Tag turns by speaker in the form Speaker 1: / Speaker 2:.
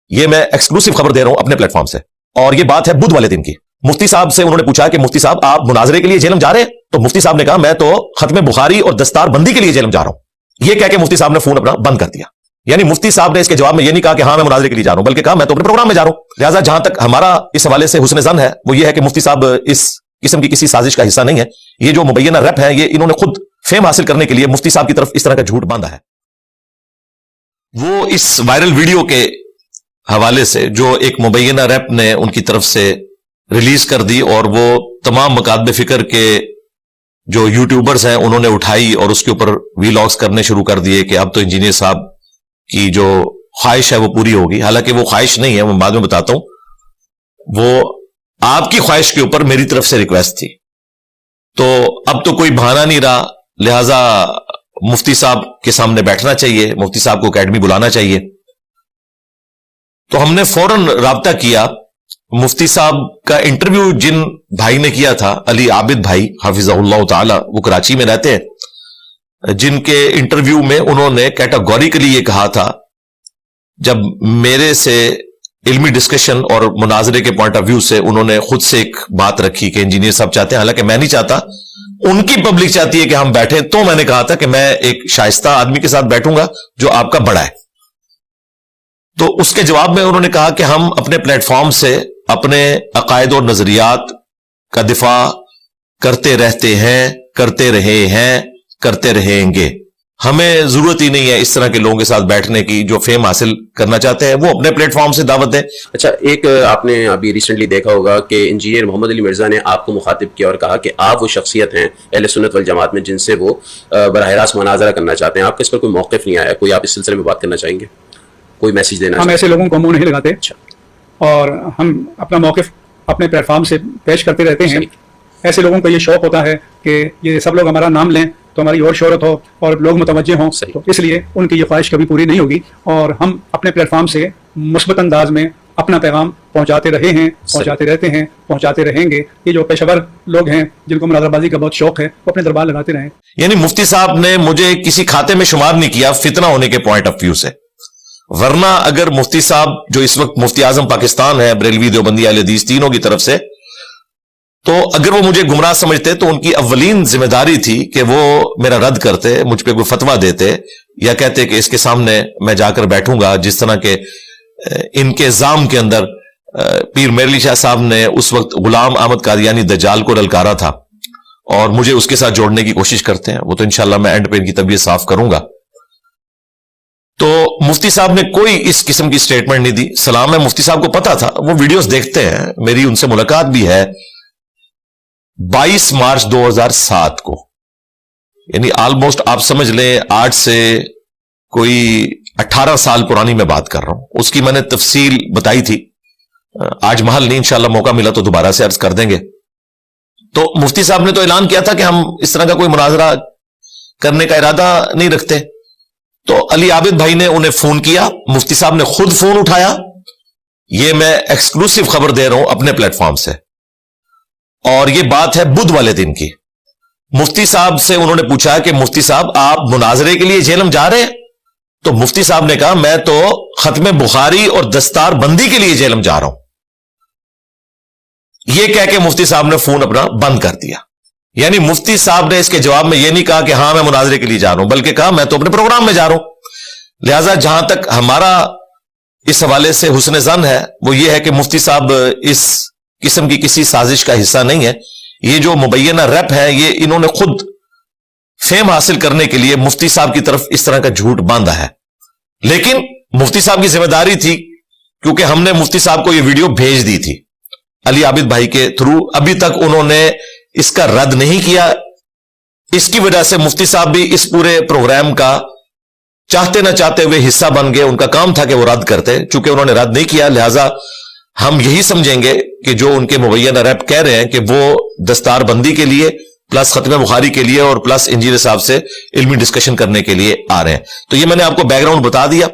Speaker 1: یہ میں ایکسکلوسیو خبر دے رہا ہوں اپنے پلیٹ فارم سے، اور یہ بات ہے بدھ والے دن کی۔ مفتی صاحب سے انہوں نے پوچھا کہ مفتی صاحب آپ مناظرے کے لیے جہلم جا رہے ہیں؟ تو مفتی صاحب نے کہا میں تو ختم بخاری اور دستار بندی کے لیے جہلم جا رہا ہوں۔ یہ کہہ کے مفتی صاحب نے فون اپنا بند کر دیا۔ یعنی مفتی صاحب نے اس کے جواب میں یہ نہیں کہا کہ ہاں میں مناظرے کے لیے جا رہا ہوں، بلکہ کہا میں تو اپنے پروگرام میں جا رہا ہوں۔ لہٰذا جہاں تک ہمارا اس حوالے سے حسن ظن ہے وہ یہ ہے کہ مفتی صاحب اس قسم کی کسی سازش کا حصہ نہیں ہے۔ یہ جو مبینہ ریپ ہے یہ انہوں نے خود فیم حاصل کرنے کے لیے مفتی صاحب کی طرف اس طرح کا جھوٹ باندھا ہے۔ وہ اس وائرل ویڈیو کے حوالے سے جو ایک مبینہ ریپ نے ان کی طرف سے ریلیز کر دی، اور وہ تمام مکاتب فکر کے جو یوٹیوبرز ہیں انہوں نے اٹھائی اور اس کے اوپر ویلاگز کرنے شروع کر دیے کہ اب تو انجینئر صاحب کی جو خواہش ہے وہ پوری ہوگی۔ حالانکہ وہ خواہش نہیں ہے، میں بعد میں بتاتا ہوں، وہ آپ کی خواہش کے اوپر میری طرف سے ریکویسٹ تھی۔ تو اب تو کوئی بہانہ نہیں رہا، لہٰذا مفتی صاحب کے سامنے بیٹھنا چاہیے، مفتی صاحب کو اکیڈمی بلانا چاہیے۔ تو ہم نے فوراً رابطہ کیا۔ مفتی صاحب کا انٹرویو جن بھائی نے کیا تھا، علی عابد بھائی حافظہ اللہ تعالی، وہ کراچی میں رہتے ہیں، جن کے انٹرویو میں انہوں نے کیٹاگوریکلی یہ کہا تھا، جب میرے سے علمی ڈسکشن اور مناظرے کے پوائنٹ آف ویو سے انہوں نے خود سے ایک بات رکھی کہ انجینئر صاحب چاہتے ہیں، حالانکہ میں نہیں چاہتا، ان کی پبلک چاہتی ہے کہ ہم بیٹھیں، تو میں نے کہا تھا کہ میں ایک شائستہ آدمی کے ساتھ بیٹھوں گا جو آپ کا بڑا ہے۔ تو اس کے جواب میں انہوں نے کہا کہ ہم اپنے پلیٹ فارم سے اپنے عقائد اور نظریات کا دفاع کرتے رہتے ہیں، کرتے رہے ہیں، کرتے رہیں گے، ہمیں ضرورت ہی نہیں ہے اس طرح کے لوگوں کے ساتھ بیٹھنے کی جو فیم حاصل کرنا چاہتے ہیں، وہ اپنے پلیٹ فارم سے دعوت دیں۔
Speaker 2: اچھا، ایک آپ نے ابھی ریسنٹلی دیکھا ہوگا کہ انجینئر محمد علی مرزا نے آپ کو مخاطب کیا اور کہا کہ آپ وہ شخصیت ہیں اہل سنت والجماعت میں جن سے وہ براہ راست مناظرہ کرنا چاہتے ہیں، آپ کا اس پر کوئی موقف نہیں آیا؟ کوئی آپ اس سلسلے میں بات کرنا چاہیں گے، کوئی میسج دینا؟
Speaker 3: ہم ایسے لوگوں کو منہ نہیں لگاتے، اور ہم اپنا موقف اپنے پلیٹ فارم سے پیش کرتے رہتے ہیں۔ ایسے لوگوں کو یہ شوق ہوتا ہے کہ یہ سب لوگ ہمارا نام لیں تو ہماری اور شہرت ہو اور لوگ متوجہ ہوں، تو اس لیے ان کی یہ خواہش کبھی پوری نہیں ہوگی، اور ہم اپنے پلیٹ فارم سے مثبت انداز میں اپنا پیغام پہنچاتے رہے ہیں، پہنچاتے رہتے ہیں، پہنچاتے رہیں گے۔ یہ جو پیشہ ور لوگ ہیں جن کو مناظرہ بازی کا بہت شوق ہے، وہ اپنے دربار لگاتے رہیں۔
Speaker 1: یعنی مفتی صاحب نے مجھے کسی کھاتے میں شمار نہیں کیا فتنہ ہونے کے پوائنٹ آف ویو سے، ورنہ اگر مفتی صاحب جو اس وقت مفتی اعظم پاکستان ہے، بریلوی، دیوبندی، اہل حدیث تینوں کی طرف سے، تو اگر وہ مجھے گمراہ سمجھتے تو ان کی اولین ذمہ داری تھی کہ وہ میرا رد کرتے، مجھ پہ کوئی فتویٰ دیتے، یا کہتے کہ اس کے سامنے میں جا کر بیٹھوں گا، جس طرح کے ان کے الزام کے اندر پیر میرلی شاہ صاحب نے اس وقت غلام احمد قادیانی دجال کو للکارا تھا، اور مجھے اس کے ساتھ جوڑنے کی کوشش کرتے ہیں۔ وہ تو انشاءاللہ میں اینڈ پہ ان کی طبیعت صاف کروں گا۔ تو مفتی صاحب نے کوئی اس قسم کی سٹیٹمنٹ نہیں دی۔ سلام ہے، مفتی صاحب کو پتا تھا، وہ ویڈیوز دیکھتے ہیں، میری ان سے ملاقات بھی ہے 22 مارچ 2007 کو، یعنی آلموسٹ آپ سمجھ لیں آج سے کوئی 18 سال پرانی میں بات کر رہا ہوں۔ اس کی میں نے تفصیل بتائی تھی، آج محل نہیں، انشاءاللہ موقع ملا تو دوبارہ سے عرض کر دیں گے۔ تو مفتی صاحب نے تو اعلان کیا تھا کہ ہم اس طرح کا کوئی مناظرہ کرنے کا ارادہ نہیں رکھتے۔ تو علی عابد بھائی نے انہیں فون کیا، مفتی صاحب نے خود فون اٹھایا۔ یہ میں ایکسکلوسیو خبر دے رہا ہوں اپنے پلیٹ فارم سے، اور یہ بات ہے بدھ والے دن کی۔ مفتی صاحب سے انہوں نے پوچھا کہ مفتی صاحب آپ مناظرے کے لیے جہلم جا رہے ہیں؟ تو مفتی صاحب نے کہا میں تو ختم بخاری اور دستار بندی کے لیے جہلم جا رہا ہوں۔ یہ کہہ کے مفتی صاحب نے فون اپنا بند کر دیا۔ یعنی مفتی صاحب نے اس کے جواب میں یہ نہیں کہا کہ ہاں میں مناظرے کے لیے جا رہا ہوں، بلکہ کہا میں تو اپنے پروگرام میں جا رہا ہوں۔ لہٰذا جہاں تک ہمارا اس حوالے سے حسن ظن ہے وہ یہ ہے کہ مفتی صاحب اس قسم کی کسی سازش کا حصہ نہیں ہے۔ یہ جو مبینہ ریپ ہے یہ انہوں نے خود فیم حاصل کرنے کے لیے مفتی صاحب کی طرف اس طرح کا جھوٹ باندھا ہے۔ لیکن مفتی صاحب کی ذمہ داری تھی، کیونکہ ہم نے مفتی صاحب کو یہ ویڈیو بھیج دی تھی علی عابد بھائی کے تھرو، ابھی تک انہوں نے اس کا رد نہیں کیا۔ اس کی وجہ سے مفتی صاحب بھی اس پورے پروگرام کا چاہتے نہ چاہتے ہوئے حصہ بن گئے۔ ان کا کام تھا کہ وہ رد کرتے، چونکہ انہوں نے رد نہیں کیا، لہٰذا ہم یہی سمجھیں گے کہ جو ان کے مبینہ ریپ کہہ رہے ہیں کہ وہ دستار بندی کے لیے پلس ختم بخاری کے لیے اور پلس انجینئر صاحب سے علمی ڈسکشن کرنے کے لیے آ رہے ہیں۔ تو یہ میں نے آپ کو بیک گراؤنڈ بتا دیا۔